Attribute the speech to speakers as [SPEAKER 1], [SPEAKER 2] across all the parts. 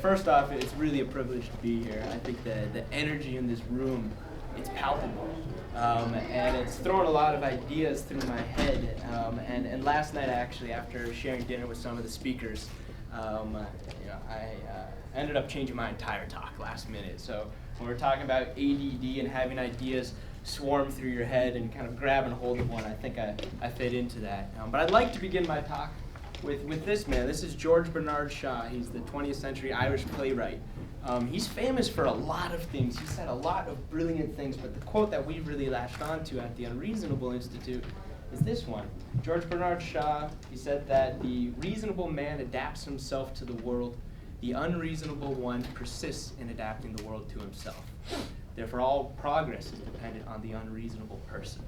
[SPEAKER 1] first off, it's really a privilege to be here. I think the energy in this room, it's palpable. And it's thrown a lot of ideas through my head. And last night, actually, after sharing dinner with some of the speakers, I ended up changing my entire talk last minute. So when we're talking about ADD and having ideas swarm through your head and kind of grabbing hold of one, I think I fit into that. But I'd like to begin my talk with this man. This is George Bernard Shaw. He's the 20th century Irish playwright. He's famous for a lot of things. He said a lot of brilliant things, but the quote that we've really latched onto at the Unreasonable Institute is this one. George Bernard Shaw, he said that the reasonable man adapts himself to the world. The unreasonable one persists in adapting the world to himself. Therefore, all progress is dependent on the unreasonable person.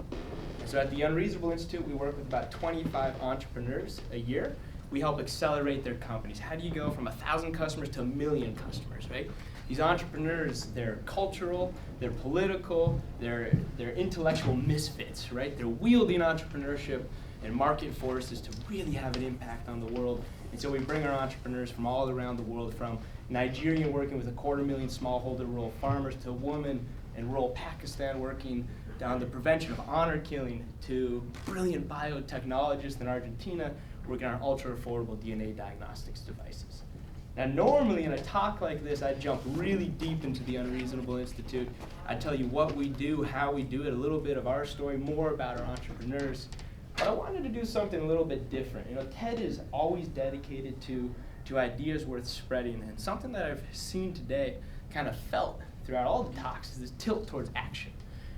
[SPEAKER 1] So at the Unreasonable Institute, we work with about 25 entrepreneurs a year. We help accelerate their companies. How do you go from 1,000 customers to 1 million customers, right? These entrepreneurs, they're cultural, they're political, they're intellectual misfits, right? They're wielding entrepreneurship and market forces to really have an impact on the world. And so we bring our entrepreneurs from all around the world, from Nigerian working with 250,000 smallholder rural farmers to a woman in rural Pakistan working on the prevention of honor killing to brilliant biotechnologists in Argentina working on ultra-affordable DNA diagnostics devices. Now, normally in a talk like this, I'd jump really deep into the Unreasonable Institute. I'd tell you what we do, how we do it, a little bit of our story, more about our entrepreneurs. But I wanted to do something a little bit different. You know, TED is always dedicated to ideas worth spreading, and something that I've seen today, kind of felt throughout all the talks, is this tilt towards action,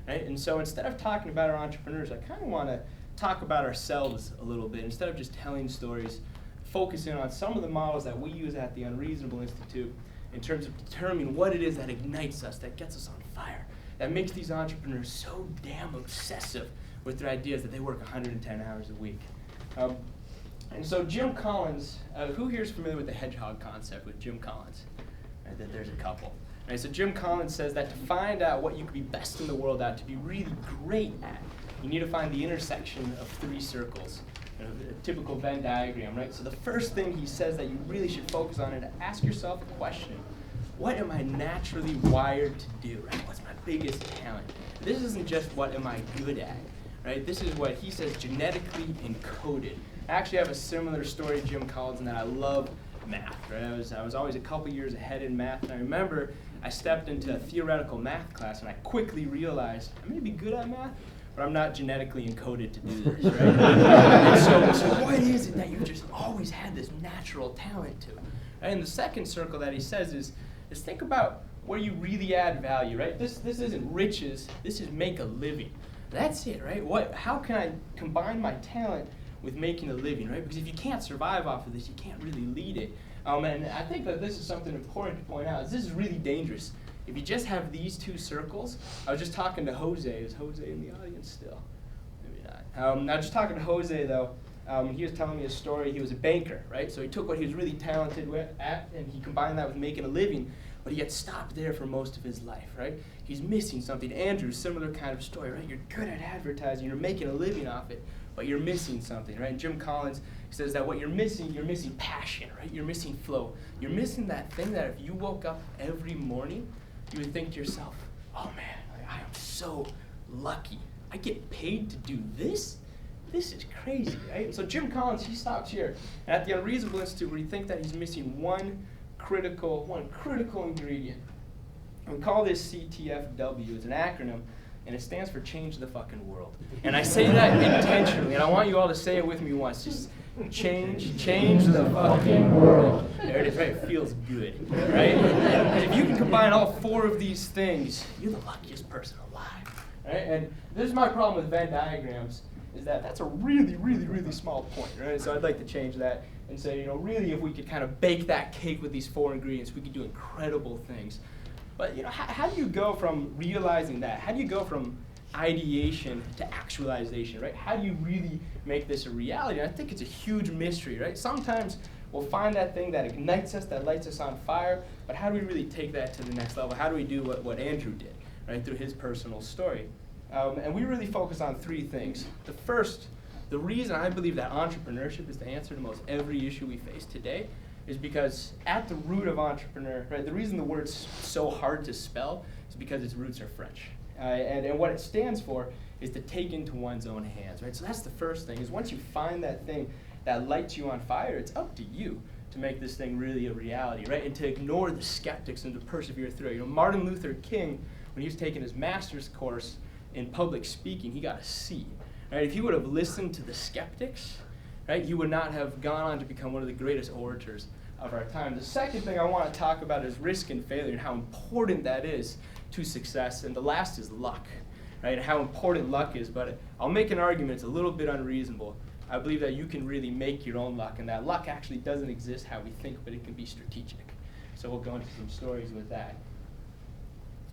[SPEAKER 1] right? And so instead of talking about our entrepreneurs, I kind of want to talk about ourselves a little bit. Instead of just telling stories, focusing on some of the models that we use at the Unreasonable Institute in terms of determining what it is that ignites us, that gets us on fire, that makes these entrepreneurs so damn obsessive with their ideas that they work 110 hours a week. And so Jim Collins, who here is familiar with the Hedgehog Concept with Jim Collins? Right, there's a couple. Right, so Jim Collins says that to find out what you could be best in the world at, to be really great at, you need to find the intersection of 3 circles, a typical Venn diagram, right? So the first thing he says that you really should focus on is to ask yourself a question. What am I naturally wired to do, right? What's my biggest talent? This isn't just what am I good at, right? This is what he says genetically encoded. I actually have a similar story to Jim Collins in that I love math, right? I was always a couple years ahead in math, and I remember I stepped into a theoretical math class and I quickly realized I may be good at math, but I'm not genetically encoded to do this, right? And so what is it that you just always had this natural talent to? Right? And the second circle that he says is think about where you really add value, right? This isn't riches, this is make a living. That's it, right? How can I combine my talent with making a living, right? Because if you can't survive off of this, you can't really lead it. And I think that this is something important to point out, is this is really dangerous. If you just have these 2 circles, I was just talking to Jose. Is Jose in the audience still? Maybe not. I was just talking to Jose, though. He was telling me a story. He was a banker, right? So he took what he was really talented at, and he combined that with making a living, but he had stopped there for most of his life, right? He's missing something. Andrew, similar kind of story, right? You're good at advertising. You're making a living off it, but you're missing something, right? And Jim Collins says that what you're missing passion, right? You're missing flow. You're missing that thing that if you woke up every morning, you would think to yourself, oh man, I am so lucky. I get paid to do this? This is crazy, right? So Jim Collins, he stops here. And at the Unreasonable Institute, we think that he's missing one critical ingredient. And we call this CTFW. It's an acronym, and it stands for change the fucking world. And I say that intentionally, and I want you all to say it with me once. Just change the fucking world. There it is, right? It feels good, right? And if you can combine all 4 of these things, you're the luckiest person alive, right? And this is my problem with Venn diagrams, is that that's a really, really, really small point, right? So I'd like to change that and say, really, if we could kind of bake that cake with these 4 ingredients, we could do incredible things. But how do you go from realizing that? How do you go from ideation to actualization, right? How do you really make this a reality? And I think it's a huge mystery, right? Sometimes we'll find that thing that ignites us, that lights us on fire, but how do we really take that to the next level? How do we do what Andrew did, right, through his personal story? And we really focus on 3 things. The first, the reason I believe that entrepreneurship is the answer to most every issue we face today is because at the root of entrepreneur, right, the reason the word's so hard to spell is because its roots are French. And what it stands for is to take into one's own hands, right? So that's the first thing, is once you find that thing that lights you on fire, it's up to you to make this thing really a reality, right? And to ignore the skeptics and to persevere through it. You know, Martin Luther King, when he was taking his master's course in public speaking, he got a C, right? If he would have listened to the skeptics, right, he would not have gone on to become one of the greatest orators of our time. The second thing I want to talk about is risk and failure and how important that is to success. And the last is luck, right, and how important luck is. But I'll make an argument, it's a little bit unreasonable. I believe that you can really make your own luck, and that luck actually doesn't exist how we think, but it can be strategic. So we'll go into some stories with that.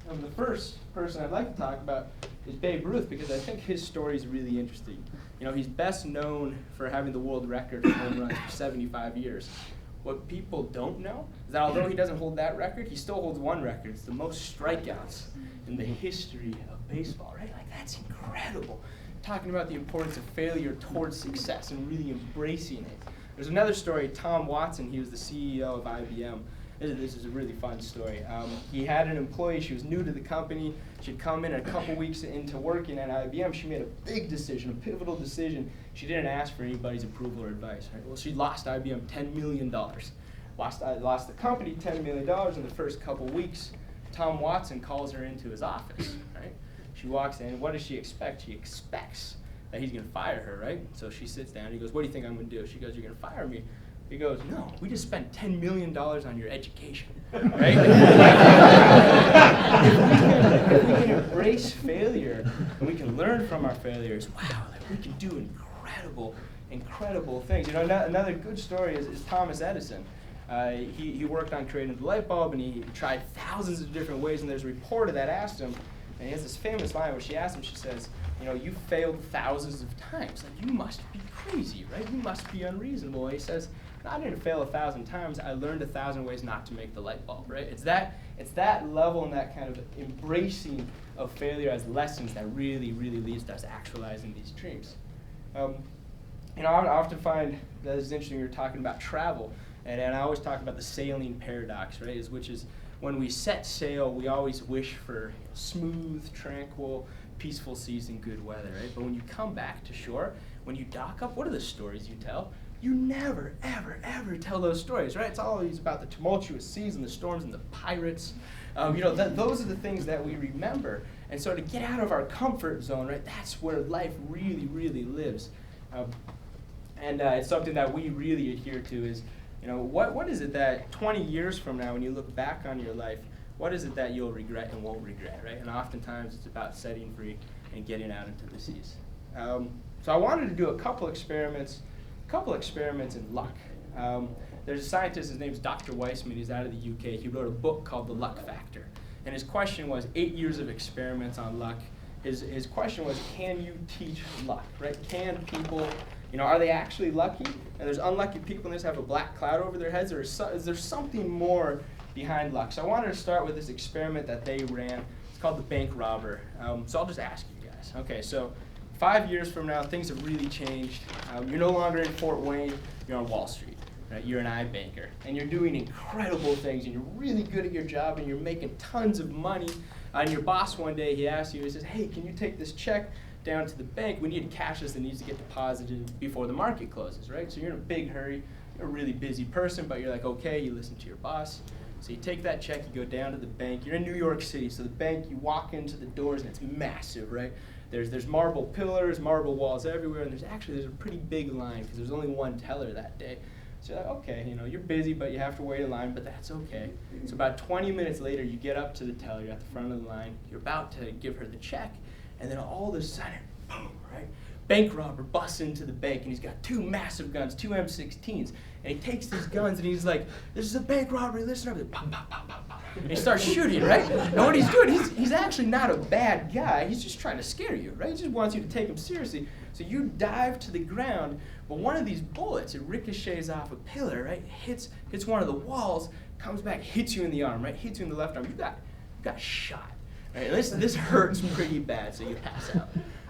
[SPEAKER 1] The first person I'd like to talk about is Babe Ruth, because I think his story is really interesting. You know, he's best known for having the world record for home runs for 75 years. What people don't know is that although he doesn't hold that record, he still holds one record. It's the most strikeouts in the history of baseball, right? Like, that's incredible. Talking about the importance of failure towards success and really embracing it. There's another story, Tom Watson, he was the CEO of IBM. This is a really fun story. He had an employee, she was new to the company. She'd come in a couple weeks into working at IBM. She made a big decision, a pivotal decision. She didn't ask for anybody's approval or advice, right? Well, she lost IBM $10 million. Lost the company $10 million in the first couple weeks. Tom Watson calls her into his office, right? She walks in, what does she expect? She expects that he's gonna fire her, right? So she sits down, he goes, what do you think I'm gonna do? She goes, you're gonna fire me. He goes, no, we just spent $10 million on your education, right? If we can embrace failure and we can learn from our failures, wow, like we can do incredible things. You know, another good story is Thomas Edison. He worked on creating the light bulb, and he tried thousands of different ways, and there's a reporter that asked him, and he has this famous line where she asked him, she says, you know, you failed thousands of times. Like, you must be crazy, right? You must be unreasonable. And he says, no, I didn't fail 1,000 times. I learned 1,000 ways not to make the light bulb, right? It's that level and that kind of embracing of failure as lessons that really leads to us actualizing these dreams. You know, I often find that it's interesting we were talking about travel, and I always talk about the sailing paradox, right? Which is when we set sail, we always wish for smooth, tranquil, peaceful seas and good weather, right? But when you come back to shore, when you dock up, what are the stories you tell? You never, ever tell those stories, right? It's always about the tumultuous seas and the storms and the pirates. You know, those are the things that we remember. And so to get out of our comfort zone, right, that's where life really lives. And it's something that we really adhere to is, you know, what is it that 20 years from now, when you look back on your life, what is it that you'll regret and won't regret, right? And oftentimes it's about setting free and getting out into the seas. So I wanted to do a couple experiments in luck. There's a scientist, his name's Dr. Weissman, he's out of the UK. He wrote a book called The Luck Factor. And his question was 8 years of experiments on luck. His question was, can you teach luck, right? Can people, you know, are they actually lucky? And there's unlucky people and they just have a black cloud over their heads, or is there something more behind luck? So I wanted to start with this experiment that they ran. It's called the bank robber. So I'll just ask you guys. Okay, so 5 years from now, things have really changed. You're no longer in Fort Wayne, you're on Wall Street. Right? You're an iBanker, and you're doing incredible things, and you're really good at your job, and you're making tons of money. And your boss one day, he asks you, he says, hey, can you take this check down to the bank? We need cash that needs to get deposited before the market closes, right? So you're in a big hurry. You're a really busy person, but you're like, okay, you listen to your boss. So you take that check, you go down to the bank. You're in New York City, so the bank, you walk into the doors, and it's massive, right? There's marble pillars, marble walls everywhere, and there's a pretty big line because there's only one teller that day. So you're like, okay, you know, you're busy, but you have to wait in line, but that's okay. So about 20 minutes later, you get up to the teller, you're at the front of the line, you're about to give her the check, and then all of a sudden, boom, right? Bank robber busts into the bank, and he's got 2 massive guns, 2 M16s, and he takes these guns, and he's like, this is a bank robbery, listen up, pop, pop, pop, pop, pop. And he starts shooting, right? And what he's doing, he's actually not a bad guy, he's just trying to scare you, right? He just wants you to take him seriously. So you dive to the ground, but one of these bullets, it ricochets off a pillar, right? Hits one of the walls, comes back, hits you in the arm, right? Hits you in the left arm. You got shot. Right? This hurts pretty bad, so you pass out.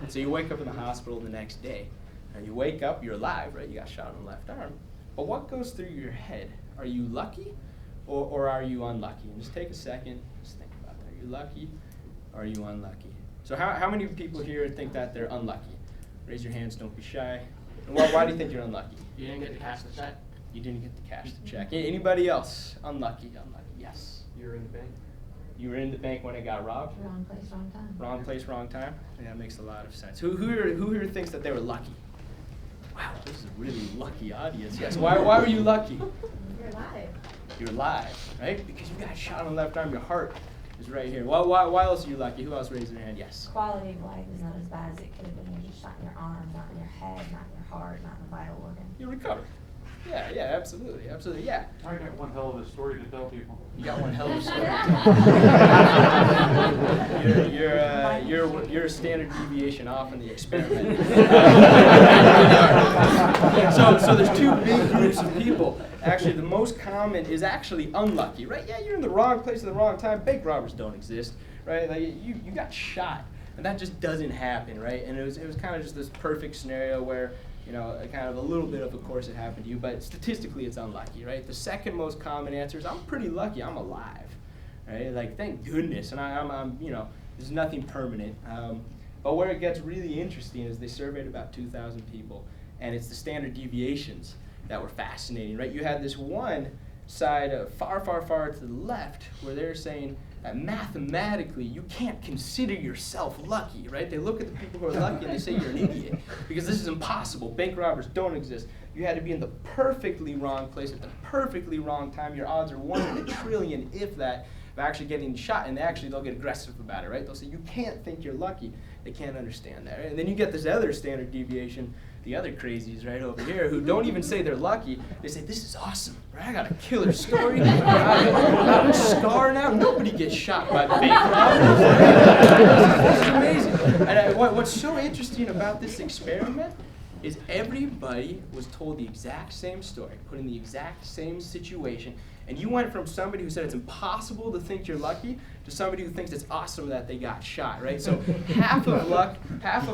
[SPEAKER 1] So you wake up in the hospital the next day. And you wake up, you're alive, right? You got shot in the left arm. But what goes through your head Are you lucky or are you unlucky? And just take a second, just think about that. Are you lucky or are you unlucky? So how many people here think that they're unlucky? Raise your hands, don't be shy. And why do you think you're unlucky?
[SPEAKER 2] You didn't get to cash the check.
[SPEAKER 1] You didn't get to cash the check. Anybody else? Unlucky. Yes.
[SPEAKER 2] You were in the bank.
[SPEAKER 1] You were in the bank when it got robbed?
[SPEAKER 3] Wrong place, wrong time.
[SPEAKER 1] Wrong place, wrong time? Yeah, that makes a lot of sense. Who here thinks that they were lucky? Wow, this is a really lucky audience. Yes. Why were you lucky?
[SPEAKER 3] You're alive.
[SPEAKER 1] You're alive, right? Because you got shot on the left arm. Your heart is right here. Why else are you lucky? Who else raised their hand? Yes.
[SPEAKER 3] Quality of life is not as bad as it could have been. You're just shot in your arm, not in your head, not in your heart, not in a vital organ.
[SPEAKER 1] You recovered. Yeah, absolutely, yeah.
[SPEAKER 4] I got one hell of a story to tell people.
[SPEAKER 1] You got one hell of a story to tell. You're a standard deviation off in the experiment. So there's two big groups of people. Actually, the most common is actually unlucky, right? Yeah, you're in the wrong place at the wrong time. Bank robbers don't exist, right? Like you got shot, and that just doesn't happen, right? And it was kind of just this perfect scenario where, you know, kind of a little bit of course it happened to you, but statistically it's unlucky, right? The second most common answer is I'm pretty lucky, I'm alive, right? Like, thank goodness, and I'm you know, there's nothing permanent. But where it gets really interesting is they surveyed about 2,000 people, and it's the standard deviations that were fascinating, right? You had this one side far to the left where they're saying that mathematically you can't consider yourself lucky, right? They look at the people who are lucky and they say you're an idiot because this is impossible. Bank robbers don't exist. You had to be in the perfectly wrong place at the perfectly wrong time. Your odds are 1 in a trillion, if that, of actually getting shot, and they'll get aggressive about it, right? They'll say you can't think you're lucky. They can't understand that, right? And then you get this other standard deviation, the other crazies right over here, who don't even say they're lucky. They say, this is awesome, right? I got a killer story. I got a scar now. Nobody gets shot by bank robbers. This is amazing. And what's so interesting about this experiment is everybody was told the exact same story, put in the exact same situation, and you went from somebody who said it's impossible to think you're lucky to somebody who thinks it's awesome that they got shot, right? So half of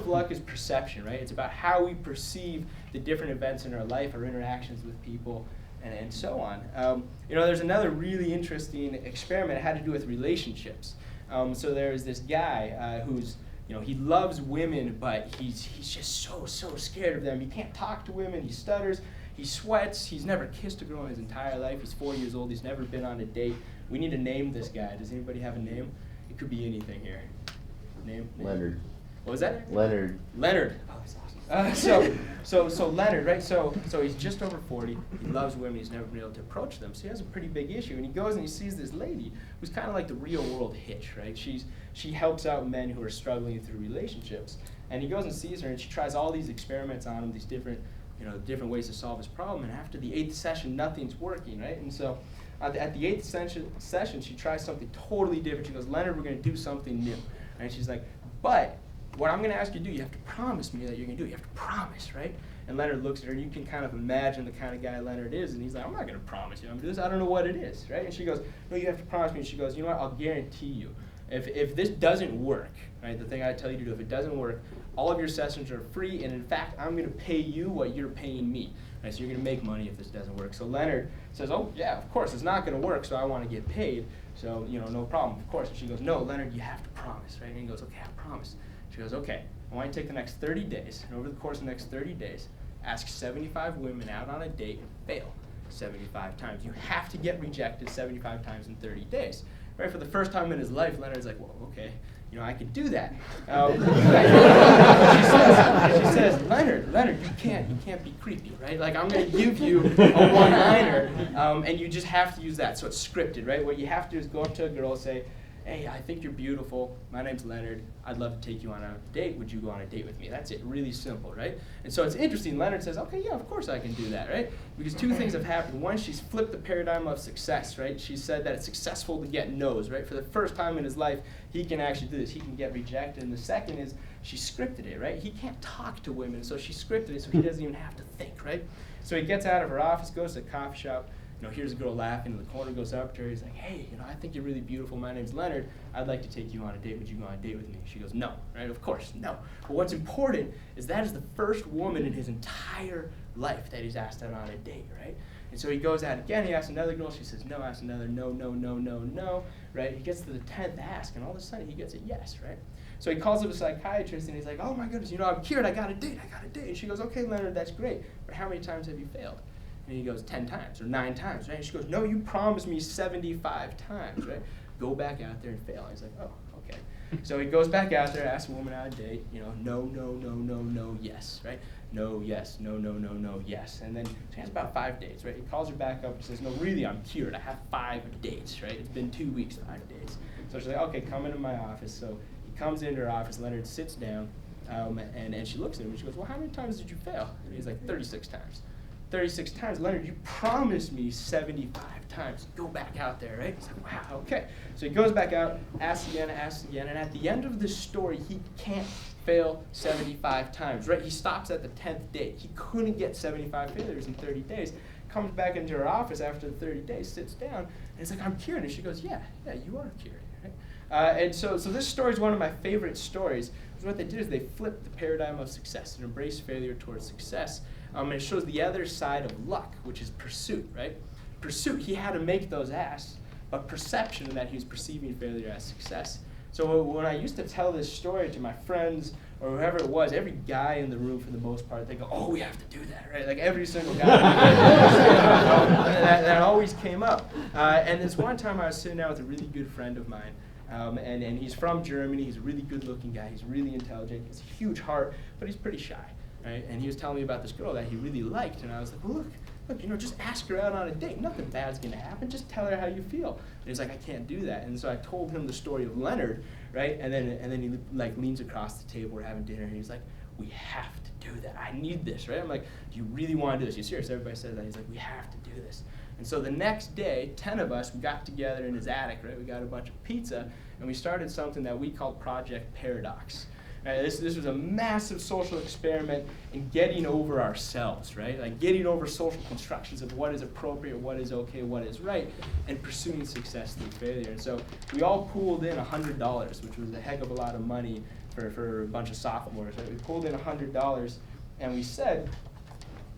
[SPEAKER 1] luck is perception, right? It's about how we perceive the different events in our life, our interactions with people, and so on. You know, there's another really interesting experiment. It had to do with relationships. So there's this guy who's, you know, he loves women, but he's just so scared of them. He can't talk to women. He stutters. He sweats. He's never kissed a girl in his entire life. He's 4 years old. He's never been on a date. We need to name this guy. Does anybody have a name? It could be anything here. Name?
[SPEAKER 5] Leonard.
[SPEAKER 1] What was that?
[SPEAKER 5] Leonard.
[SPEAKER 1] Leonard. Oh, that's awesome. So Leonard, right? So he's just over 40. He loves women. He's never been able to approach them. So he has a pretty big issue. And he goes and he sees this lady who's kind of like the real world Hitch, right? She helps out men who are struggling through relationships. And he goes and sees her, and she tries all these experiments on him, these different ways to solve his problem. And after the 8th session, nothing's working, right? And so at the 8th session, she tries something totally different. She goes, Leonard, we're going to do something new. And she's like, but what I'm going to ask you to do, you have to promise me that you're going to do it. You have to promise, right? And Leonard looks at her, and you can kind of imagine the kind of guy Leonard is. And he's like, I'm not going to promise you I'm going to do this. I don't know what it is, right? And she goes, no, you have to promise me. And she goes, you know what? I'll guarantee you. If this doesn't work, right, the thing I tell you to do, if it doesn't work, all of your sessions are free, and in fact, I'm going to pay you what you're paying me. Right, so you're going to make money if this doesn't work. So Leonard says, oh, yeah, of course, it's not going to work, so I want to get paid. So, you know, no problem, of course. And she goes, no, Leonard, you have to promise, right? And he goes, okay, I promise. She goes, okay, I want you to take the next 30 days, and over the course of the next 30 days, ask 75 women out on a date and fail 75 times. You have to get rejected 75 times in 30 days. Right, for the first time in his life, Leonard's like, well, okay, you know, I could do that. She says, Leonard, you can't be creepy, right? Like, I'm going to give you a one-liner, and you just have to use that. So it's scripted, right? What you have to do is go up to a girl and say, hey, I think you're beautiful. My name's Leonard. I'd love to take you on a date. Would you go on a date with me? That's it. Really simple, right? And so it's interesting. Leonard says, okay, yeah, of course I can do that, right? Because two things have happened. One, she's flipped the paradigm of success, right? She said that it's successful to get no's, right? For the first time in his life, he can actually do this. He can get rejected. And the second is she scripted it, right? He can't talk to women, so she scripted it so he doesn't even have to think, right? So he gets out of her office, goes to a coffee shop. You know, here's a girl laughing in the corner, goes up to her, he's like, hey, you know, I think you're really beautiful, my name's Leonard, I'd like to take you on a date, would you go on a date with me? She goes, no, right, of course, no. But what's important is that is the first woman in his entire life that he's asked out on a date, right? And And so he goes out again, he asks another girl, she says no, asks another, no, no, no, no, no, right? He gets to the 10th ask, and all of a sudden he gets a yes, right? So he calls up a psychiatrist, and he's like, oh my goodness, I'm cured, I got a date. And she goes, okay, Leonard, that's great, but how many times have you failed? And he goes, 10 times, or 9 times, right? And she goes, no, you promised me 75 times, right? Go back out there and fail. And he's like, oh, okay. So he goes back out there, asks a woman out a date, no, no, no, no, no, yes, right? No, yes, no, no, no, no, yes. And then she has about 5 dates, right? He calls her back up and says, no, really, I'm cured. I have 5 dates, right? It's been 2 weeks, 5 dates. So she's like, okay, come into my office. So he comes into her office, Leonard sits down, and she looks at him and she goes, well, how many times did you fail? And he's like, 36 times. 36 times, Leonard, you promised me 75 times. Go back out there, right? He's like, wow, okay. So he goes back out, asks again, and at the end of the story, he can't fail 75 times, right? He stops at the 10th date. He couldn't get 75 failures in 30 days. Comes back into her office after the 30 days, sits down, and he's like, I'm cured. And she goes, yeah, you are cured. Right? And so this story is one of my favorite stories. Because what they did is they flipped the paradigm of success and embraced failure towards success. And it shows the other side of luck, which is pursuit, right? Pursuit, he had to make those asks, but perception that he was perceiving failure as success. So when I used to tell this story to my friends or whoever it was, every guy in the room for the most part, they go, oh, we have to do that, right? Like every single guy. that always came up. And this one time I was sitting down with a really good friend of mine, and he's from Germany. He's a really good-looking guy. He's really intelligent. He has a huge heart, but he's pretty shy. Right? And he was telling me about this girl that he really liked, and I was like, well, look, just ask her out on a date. Nothing bad's gonna happen. Just tell her how you feel. And he's like, I can't do that. And so I told him the story of Leonard, right? And then he like leans across the table. We're having dinner, and he's like, we have to do that. I need this, right? I'm like, do you really want to do this? You serious? Everybody says that. He's like, we have to do this. And so the next day, 10 of us, we got together in his attic, right? We got a bunch of pizza, and we started something that we called Project Paradox. Right, this was a massive social experiment in getting over ourselves, right? Like getting over social constructions of what is appropriate, what is okay, what is right, and pursuing success through failure. And so we all pooled in $100, which was a heck of a lot of money for a bunch of sophomores. Right? We pooled in $100, and we said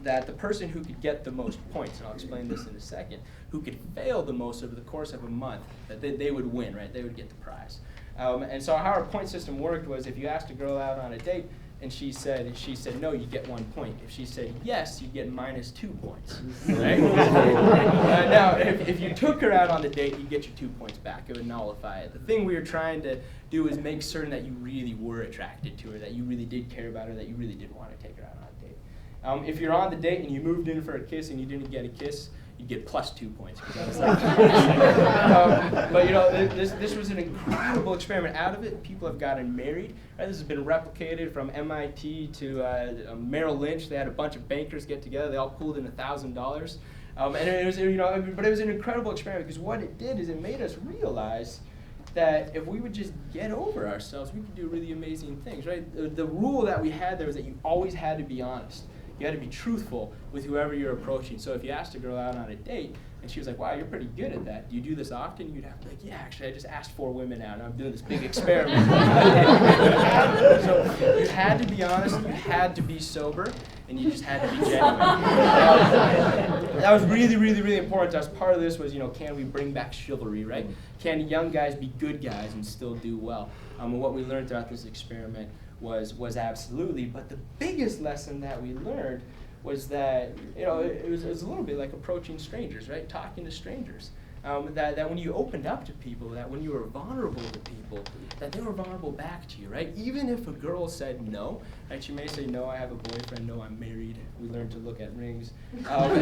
[SPEAKER 1] that the person who could get the most points, and I'll explain this in a second, who could fail the most over the course of a month, that they would win, right? They would get the prize. And so how our point system worked was if you asked a girl out on a date and she said no, you get 1 point. If she said yes, you get -2 points. Right? Now, if you took her out on the date, you get your 2 points back. It would nullify it. The thing we were trying to do is make certain that you really were attracted to her, that you really did care about her, that you really did want to take her out on a date. If you're on the date and you moved in for a kiss and you didn't get a kiss, you get +2 points. But this was an incredible experiment. Out of it, people have gotten married. Right? This has been replicated from MIT to Merrill Lynch. They had a bunch of bankers get together. They all pooled in $1,000. And it was, but it was an incredible experiment because what it did is it made us realize that if we would just get over ourselves, we could do really amazing things. Right? The rule that we had there was that you always had to be honest. You had to be truthful with whoever you're approaching. So if you asked a girl out on a date, and she was like, wow, you're pretty good at that. Do you do this often? You'd have to be like, yeah, actually, I just asked 4 women out, and I'm doing this big experiment. So you had to be honest, you had to be sober, and you just had to be genuine. That was really, really, really important to us. Part of this was, can we bring back chivalry, right? Can young guys be good guys and still do well? And what we learned throughout this experiment was absolutely, but the biggest lesson that we learned was that it was a little bit like approaching strangers, right? Talking to strangers. That when you opened up to people, that when you were vulnerable to people, that they were vulnerable back to you, right? Even if a girl said no, right? She may say, no, I have a boyfriend, no, I'm married. We learned to look at rings. But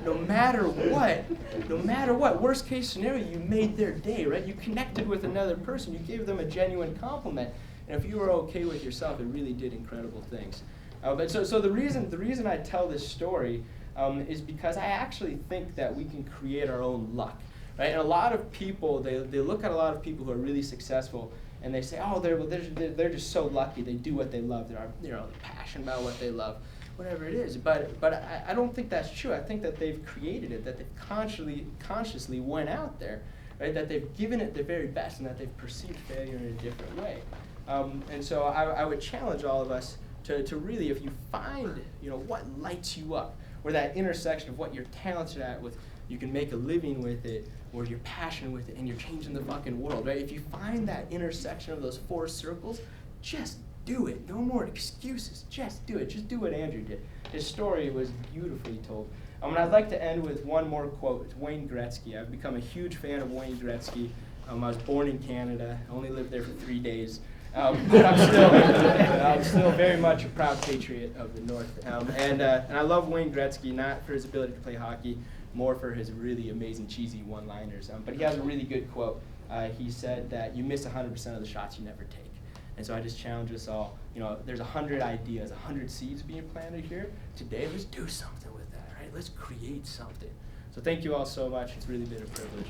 [SPEAKER 1] no matter what, worst case scenario, you made their day, right? You connected with another person. You gave them a genuine compliment. And if you were okay with yourself, it really did incredible things. But the reason I tell this story is because I actually think that we can create our own luck, right? And a lot of people, they look at a lot of people who are really successful, and they say, oh, they're just so lucky. They do what they love. They're passionate about what they love, whatever it is. But I don't think that's true. I think that they've created it, that they've consciously went out there, right? That they've given it their very best, and that they've perceived failure in a different way. And so I would challenge all of us to really, if you find, what lights you up, or that intersection of what you're talented at with, you can make a living with it, or you're passionate with it, and you're changing the fucking world, right? If you find that intersection of those 4 circles, just do it. No more excuses. Just do it. Just do what Andrew did. His story was beautifully told. And I'd like to end with one more quote. It's Wayne Gretzky. I've become a huge fan of Wayne Gretzky. I was born in Canada. I only lived there for 3 days. But I'm still very much a proud patriot of the North. And I love Wayne Gretzky, not for his ability to play hockey, more for his really amazing cheesy one-liners. But he has a really good quote. He said that you miss 100% of the shots you never take. And so I just challenge us all, there's 100 ideas, 100 seeds being planted here. Today, let's do something with that, right? Let's create something. So thank you all so much. It's really been a privilege.